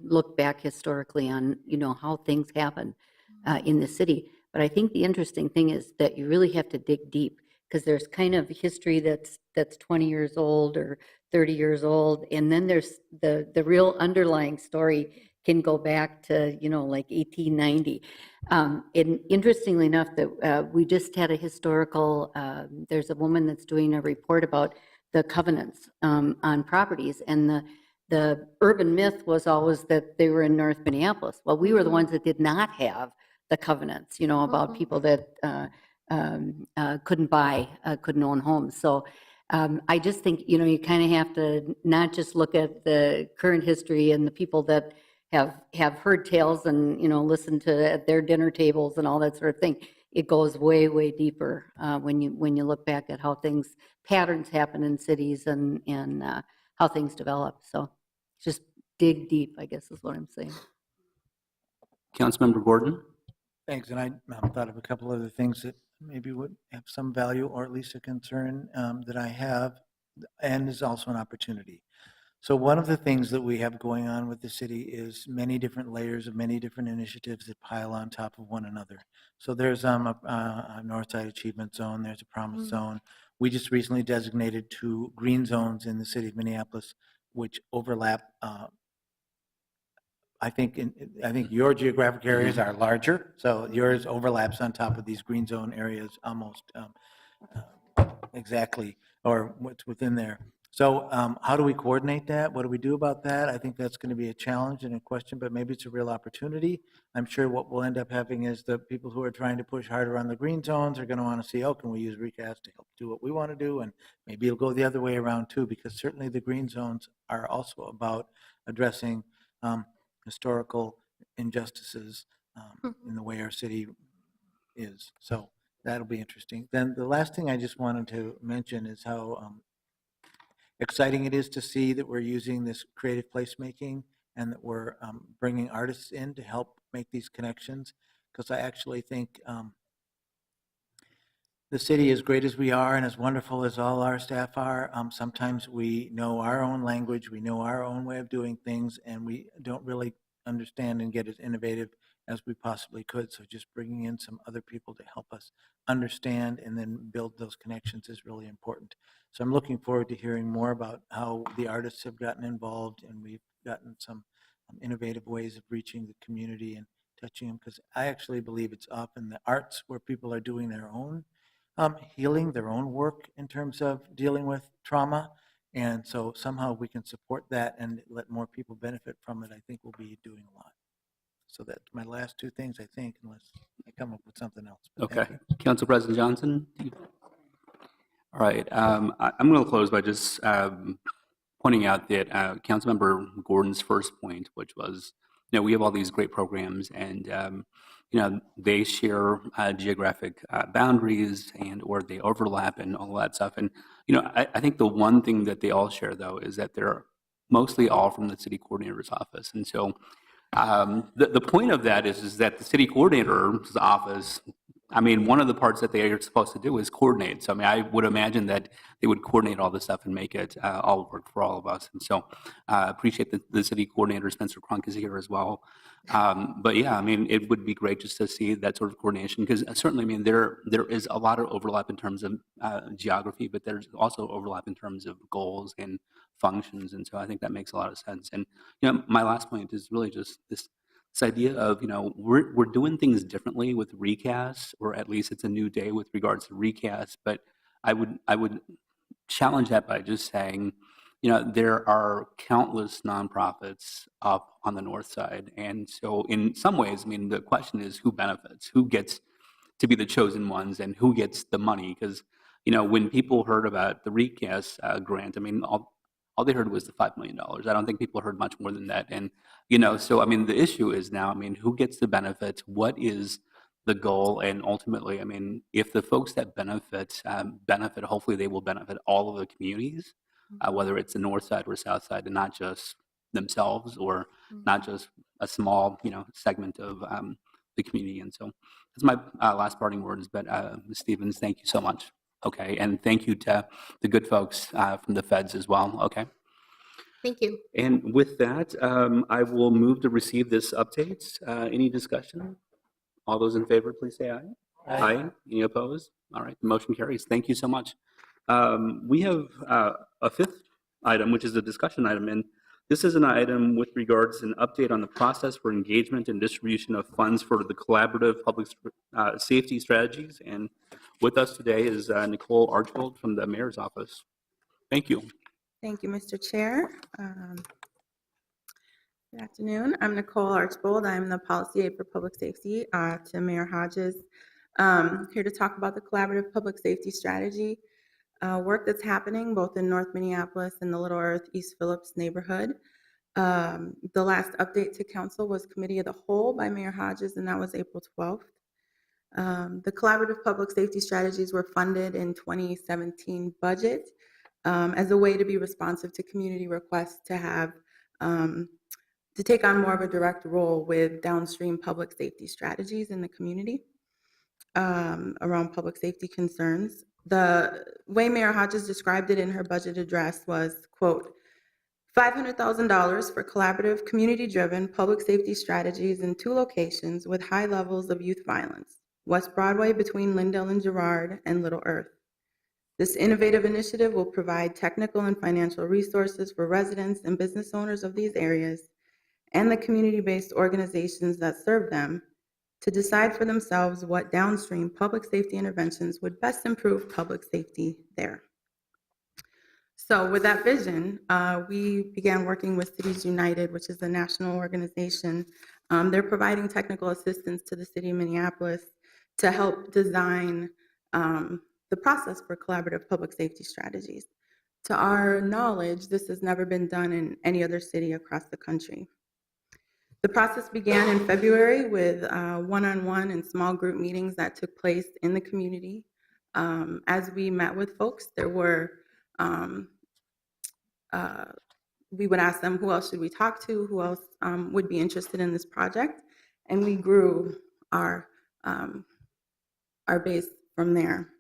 looked back historically on, how things happen in the city. But I think the interesting thing is that you really have to dig deep because there's kind of history that's 20 years old or 30 years old. And then there's the real underlying story can go back to, like 1890. And interestingly enough, that we just had a historical, there's a woman that's doing a report about the covenants on properties. And the urban myth was always that they were in North Minneapolis. Well, we were the ones that did not have the covenants, about people that couldn't own homes. So I just think, you kind of have to not just look at the current history and the people that have heard tales and, listened to at their dinner tables and all that sort of thing. It goes way, way deeper when you look back at how patterns happen in cities and how things develop. So just dig deep, I guess is what I'm saying. Councilmember Gordon? Thanks, and I thought of a couple other things that maybe would have some value or at least a concern that I have, and is also an opportunity. So one of the things that we have going on with the city is many different layers of many different initiatives that pile on top of one another. So there's a Northside Achievement Zone, there's a Promise Zone. We just recently designated 2 green zones in the city of Minneapolis, which overlap. I think your geographic areas are larger, so yours overlaps on top of these green zone areas almost exactly, or what's within there. So how do we coordinate that? What do we do about that? I think that's going to be a challenge and a question, but maybe it's a real opportunity. I'm sure what we'll end up having is the people who are trying to push harder on the green zones are going to want to see, oh, can we use Recast to help do what we want to do? And maybe it'll go the other way around too, because certainly the green zones are also about addressing historical injustices in the way our city is. So that'll be interesting. Then the last thing I just wanted to mention is how exciting it is to see that we're using this creative placemaking and that we're bringing artists in to help make these connections. Because I actually think the city, as great as we are and as wonderful as all our staff are, sometimes we know our own language, we know our own way of doing things, and we don't really understand and get as innovative as we possibly could. So just bringing in some other people to help us understand and then build those connections is really important. So I'm looking forward to hearing more about how the artists have gotten involved, and we've gotten some innovative ways of reaching the community and touching them, because I actually believe it's often the arts where people are doing their own healing, their own work in terms of dealing with trauma. And so somehow we can support that and let more people benefit from it. I think we'll be doing a lot. So that's my last 2 things, I think, unless I come up with something else. But Okay. Council President Johnson? All right. I'm going to close by just pointing out that Councilmember Gordon's first point, which was, we have all these great programs, and they share geographic boundaries and or they overlap and all that stuff. And I think the one thing that they all share, though, is that they're mostly all from the city coordinator's office. And so the point of that is that the city coordinator's office, one of the parts that they are supposed to do is coordinate. So, I would imagine that they would coordinate all this stuff and make it all work for all of us. And so appreciate that the city coordinator, Spencer Crunk, is here as well. But yeah, it would be great just to see that sort of coordination, because certainly, there is a lot of overlap in terms of geography, but there's also overlap in terms of goals and functions. And so I think that makes a lot of sense. And, my last point is really just this idea of, we're doing things differently with Recast, or at least it's a new day with regards to Recast. But I would challenge that by just saying, there are countless nonprofits up on the north side. And so in some ways, the question is who benefits, who gets to be the chosen ones, and who gets the money. Because, when people heard about the Recast grant, all they heard was the $5 million. I don't think people heard much more than that. And, so, the issue is now, who gets the benefits? What is the goal? And ultimately, if the folks that benefit, hopefully they will benefit all of the communities, whether it's the north side or south side, and not just themselves or not just a small, segment of the community. And so that's my last parting words. But Ms. Stevens, thank you so much. Okay. And thank you to the good folks from the feds as well. Okay. Thank you. And with that, I will move to receive this update. Any discussion? All those in favor, please say aye. Aye. Any opposed? All right. The motion carries. Thank you so much. We have a 5th item, which is a discussion item. And this is an item with regards to an update on the process for engagement and distribution of funds for the collaborative public safety strategies. And with us today is Nicole Archbold from the mayor's office. Thank you. Thank you, Mr. Chair. Good afternoon. I'm Nicole Archbold. I'm the policy aide for public safety to Mayor Hodges. Here to talk about the collaborative public safety strategy work that's happening both in North Minneapolis and the Little Earth, East Phillips neighborhood. The last update to council was Committee of the Whole by Mayor Hodges, and that was April 12th. The collaborative public safety strategies were funded in 2017 budget as a way to be responsive to community requests to have to take on more of a direct role with downstream public safety strategies in the community around public safety concerns. The way Mayor Hodges described it in her budget address was, quote, $500,000 for collaborative, community-driven public safety strategies in 2 locations with high levels of youth violence, West Broadway between Lindell and Girard and Little Earth. This innovative initiative will provide technical and financial resources for residents and business owners of these areas and the community-based organizations that serve them to decide for themselves what downstream public safety interventions would best improve public safety there. So with that vision, we began working with Cities United, which is a national organization. They're providing technical assistance to the city of Minneapolis to help design the process for collaborative public safety strategies. To our knowledge, this has never been done in any other city across the country. The process began in February with one-on-one and small group meetings that took place in the community. As we met with folks, there were we would ask them, who else should we talk to? Who else would be interested in this project? And we grew our base from there.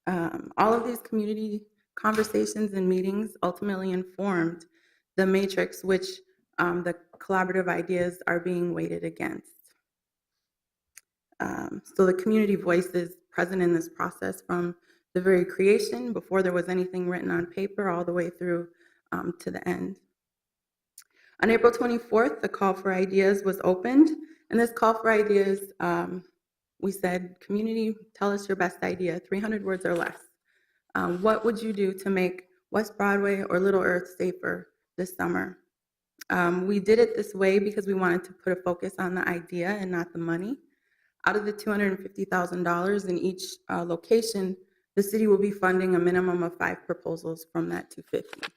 All of these community conversations and meetings ultimately informed the matrix which the collaborative ideas are being weighted against. So the community voice is present in this process from the very creation, before there was anything written on paper, all the way through to the end. On April 24th, the call for ideas was opened, and this call for ideas, we said, community, tell us your best idea, 300 words or less. What would you do to make West Broadway or Little Earth safer this summer? We did it this way because we wanted to put a focus on the idea and not the money. Out of the $250,000 in each location, the city will be funding a minimum of 5 proposals from that $250,000.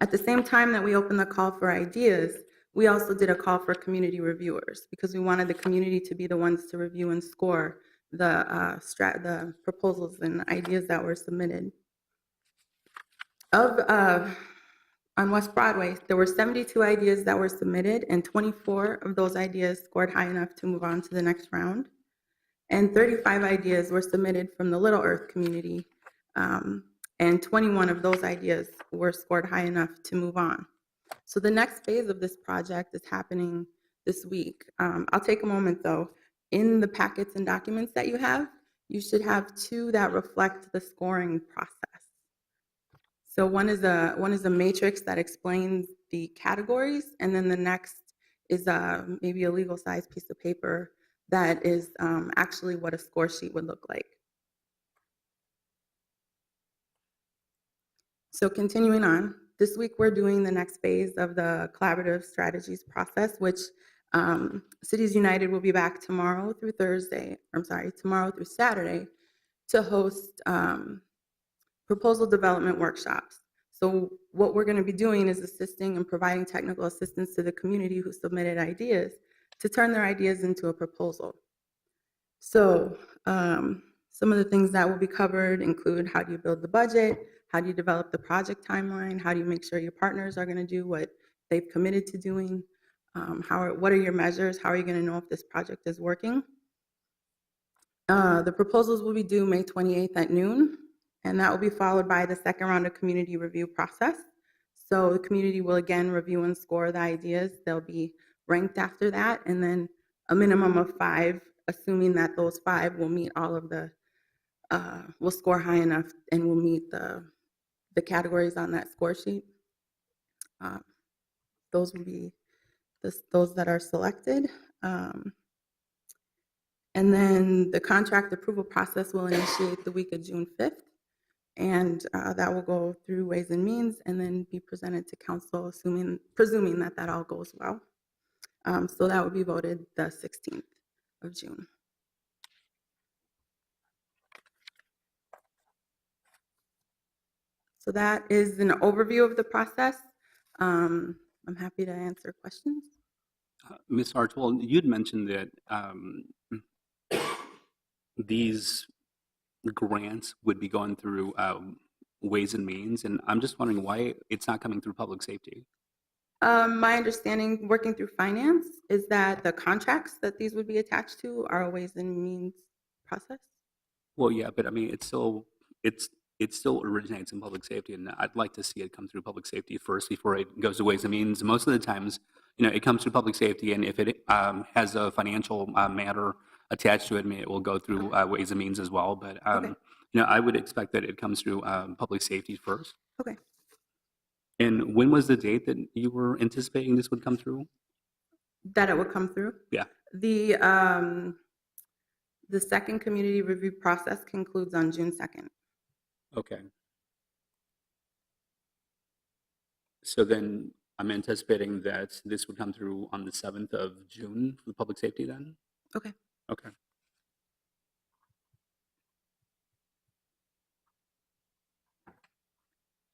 At the same time that we opened the call for ideas, we also did a call for community reviewers because we wanted the community to be the ones to review and score the proposals and ideas that were submitted. On West Broadway, there were 72 ideas that were submitted, and 24 of those ideas scored high enough to move on to the next round. And 35 ideas were submitted from the Little Earth community, and 21 of those ideas were scored high enough to move on. So the next phase of this project is happening this week. I'll take a moment though. In the packets and documents that you have, you should have 2 that reflect the scoring process. So one is a matrix that explains the categories, and then the next is maybe a legal size piece of paper that is actually what a score sheet would look like. So continuing on, this week we're doing the next phase of the collaborative strategies process, which Cities United will be back tomorrow through Saturday to host proposal development workshops. So what we're going to be doing is assisting and providing technical assistance to the community who submitted ideas to turn their ideas into a proposal. So some of the things that will be covered include how do you build the budget, how do you develop the project timeline, how do you make sure your partners are going to do what they've committed to doing, what are your measures, how are you going to know if this project is working. The proposals will be due May 28th at noon, and that will be followed by the second round of community review process. So the community will again review and score the ideas. They'll be ranked after that, and then a minimum of 5, assuming that those 5 will meet all of the, will score high enough and will meet the categories on that score sheet. Those will be those that are selected. And then the contract approval process will initiate the week of June 5th. And that will go through Ways and Means and then be presented to council, presuming that that all goes well. So that would be voted the 16th of June. So that is an overview of the process. I'm happy to answer questions. Ms. Hartwell, you'd mentioned that these grants would be going through Ways and Means, and I'm just wondering why it's not coming through public safety. My understanding, working through finance, is that the contracts that these would be attached to are a Ways and Means process. Well, yeah, but I mean, it still originates in public safety, and I'd like to see it come through public safety first before it goes to Ways and Means. Most of the times, it comes through public safety, and if it has a financial matter attached to it, I mean, it will go through Ways and Means as well. But Okay. I would expect that it comes through public safety first. Okay. And when was the date that you were anticipating this would come through? That it would come through? Yeah. The second community review process concludes on June 2nd. Okay. So then I'm anticipating that this would come through on the 7th of June for public safety then? Okay. Okay.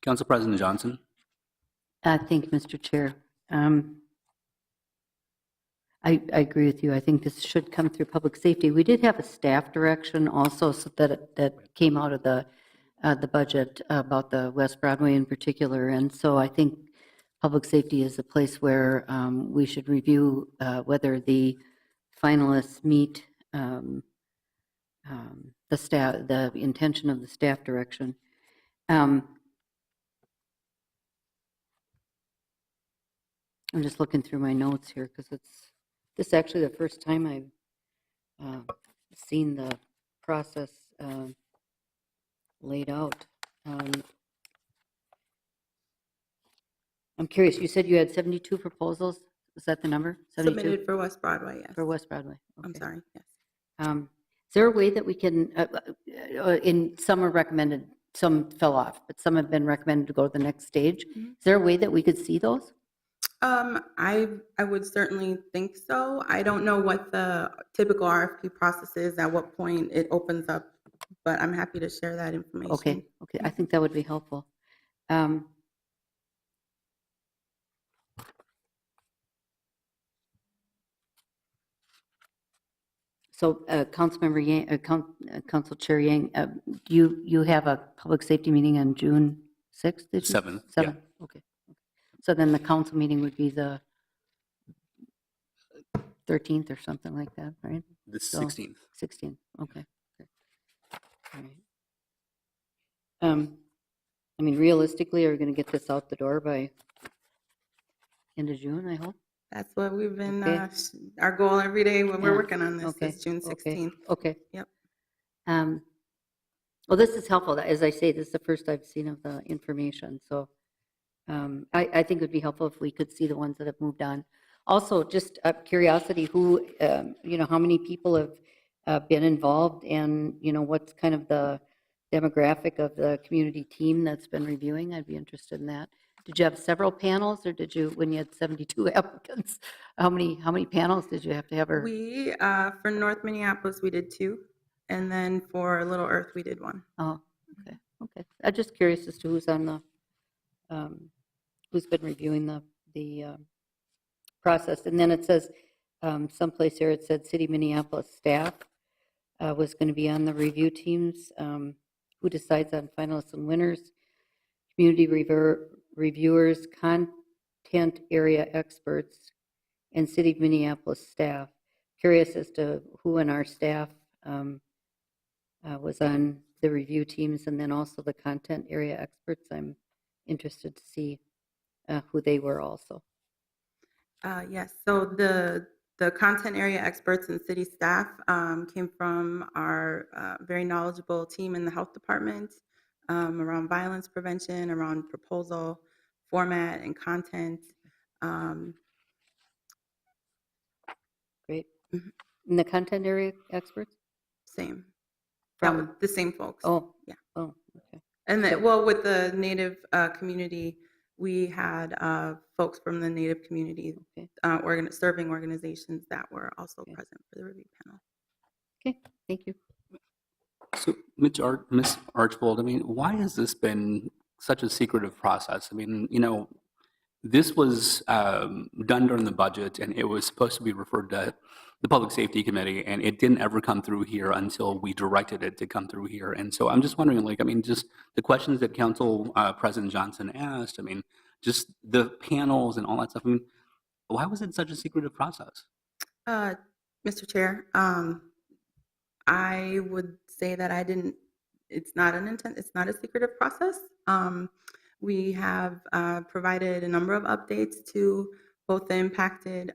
Council President Johnson? Thank you, Mr. Chair. I agree with you. I think this should come through public safety. We did have a staff direction also so that came out of the budget about the West Broadway in particular. And so I think public safety is a place where we should review whether the finalists meet the intention of the staff direction. I'm just looking through my notes here because this is actually the first time I've seen the process laid out. I'm curious, you said you had 72 proposals? Is that the number? 72? Submitted for West Broadway, yes. For West Broadway. I'm Okay. sorry, yes. Is there a way that we can, in some are recommended, some fell off, but some have been recommended to go to the next stage. Mhm. Is there a way that we could see those? I would certainly think so. I don't know what the typical RFP process is, at what point it opens up, but I'm happy to share that information. Okay, I think that would be helpful. So, Councilmember Yang, Council Chair Yang, you have a public safety meeting on June 6th? Did you? 7th, 7th, okay. So then the council meeting would be the 13th or something like that, right? The So- 16th. 16th, okay. All right. I mean, realistically, are we going to get this out the door by end of June, I hope? That's what we've been, Okay. our goal every day when we're Yeah, working on this okay, is June okay, 16th. Okay. Yep. Well, this is helpful. As I say, this is the first I've seen of the information. So I think it would be helpful if we could see the ones that have moved on. Also, just out of curiosity, who, how many people have been involved and, what's kind of the demographic of the community team that's been reviewing? I'd be interested in that. Did you have several panels or did you, when you had 72 applicants, how many panels did you have to have? We, for North Minneapolis, we did 2. And then for Little Earth, we did 1. Oh, okay. I'm just curious as to who's on the, who's been reviewing the process. And then it says, someplace here, it said City Minneapolis staff was going to be on the review teams. Who decides on finalists and winners? Community reviewers, content area experts, and City of Minneapolis staff. Curious as to who in our staff was on the review teams, and then also the content area experts. I'm interested to see who they were also. Yes, so the content area experts and city staff came from our very knowledgeable team in the health department around violence prevention, around proposal format and content. Great. Mhm. And the content area experts? Same. From, The same folks. oh. Yeah. Oh, okay. And So- then, well, with the Native community, we had folks from the Native community Okay. serving organizations that were also Okay. present for the review panel. Okay, thank you. So, Ms. Archbold, I mean, why has this been such a secretive process? I mean, this was done during the budget, and it was supposed to be referred to the Public Safety Committee, and it didn't ever come through here until we directed it to come through here. And so I'm just wondering, just the questions that Council President Johnson asked, I mean, just the panels and all that stuff. I mean, why was it such a secretive process? Mr. Chair, I would say that it's not it's not a secretive process. We have provided a number of updates to both the impacted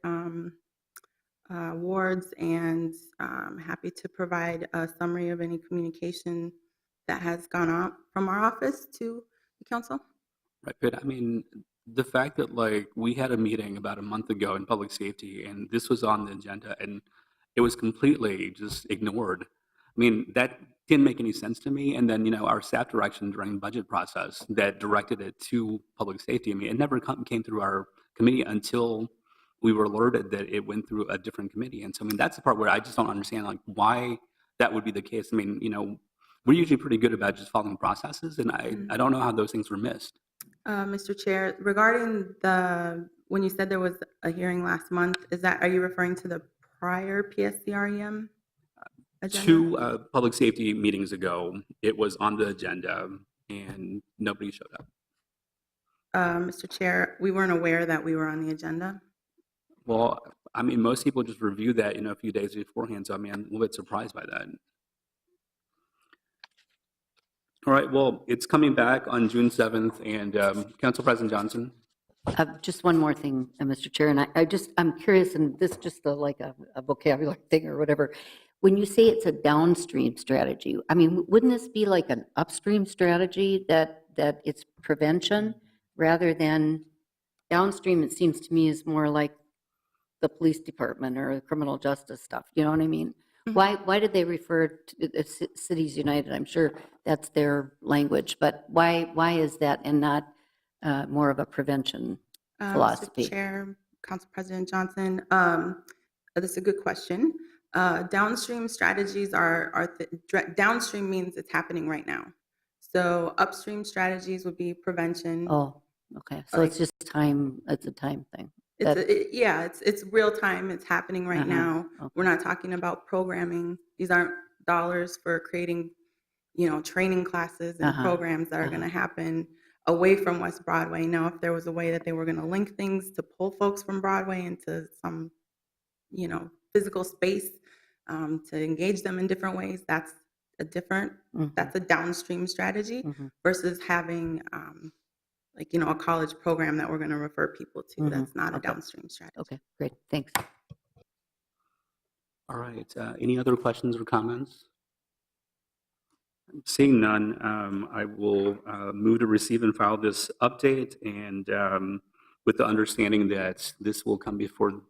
wards, and happy to provide a summary of any communication that has gone out from our office to the council. Right, but I mean, the fact that like we had a meeting about a month ago in public safety and this was on the agenda and it was completely just ignored. I mean, that didn't make any sense to me. And then, our staff direction during the budget process that directed it to public safety, I mean, it never came through our committee until we were alerted that it went through a different committee. And so, I mean, that's the part where I just don't understand like why that would be the case. I mean, we're usually pretty good about just following processes, and I don't know how those things were missed. Mr. Chair, regarding when you said there was a hearing last month, are you referring to the prior PSCREM agenda? 2 public safety meetings ago, it was on the agenda and nobody showed up. Mr. Chair, we weren't aware that we were on the agenda. Well, I mean, most people just review that, a few days beforehand. So, I mean, I'm a little bit surprised by that. All right, well, it's coming back on June 7th, and Council President Johnson. Just one more thing, Mr. Chair, and I'm curious, and this is just like a vocabulary thing or whatever. When you say it's a downstream strategy, I mean, wouldn't this be like an upstream strategy that it's prevention rather than downstream? It seems to me is more like the police department or the criminal justice stuff. You know what I mean? Mm-hmm. Why did they refer to the Cities United? I'm sure that's their language, but why is that and not more of a prevention philosophy? Mr. Chair, Council President Johnson, that's a good question. Downstream strategies downstream means it's happening right now. So upstream strategies would be prevention. Oh, okay. So it's just time. It's a time thing. It's real time. It's happening right now. Okay. We're not talking about programming. These aren't dollars for creating, training classes and programs that are going to happen away from West Broadway. Now, if there was a way that they were going to link things to pull folks from Broadway into some, physical space to engage them in different ways, that's a downstream strategy versus having a college program that we're going to refer people to. That's not a downstream strategy. Okay, great. Thanks. All right. Any other questions or comments? Seeing none, I will move to receive and file this update, and with the understanding that this will come before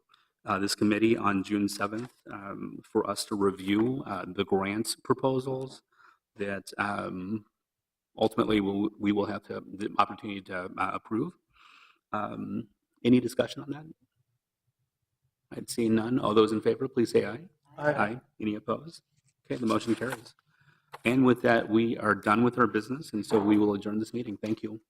this committee on June 7th for us to review the grants proposals that ultimately we will have the opportunity to approve. Any discussion on that? I'd see none. All those in favor, please say aye. Aye. Any opposed? Okay, the motion carries. And with that, we are done with our business, and so we will adjourn this meeting. Thank you.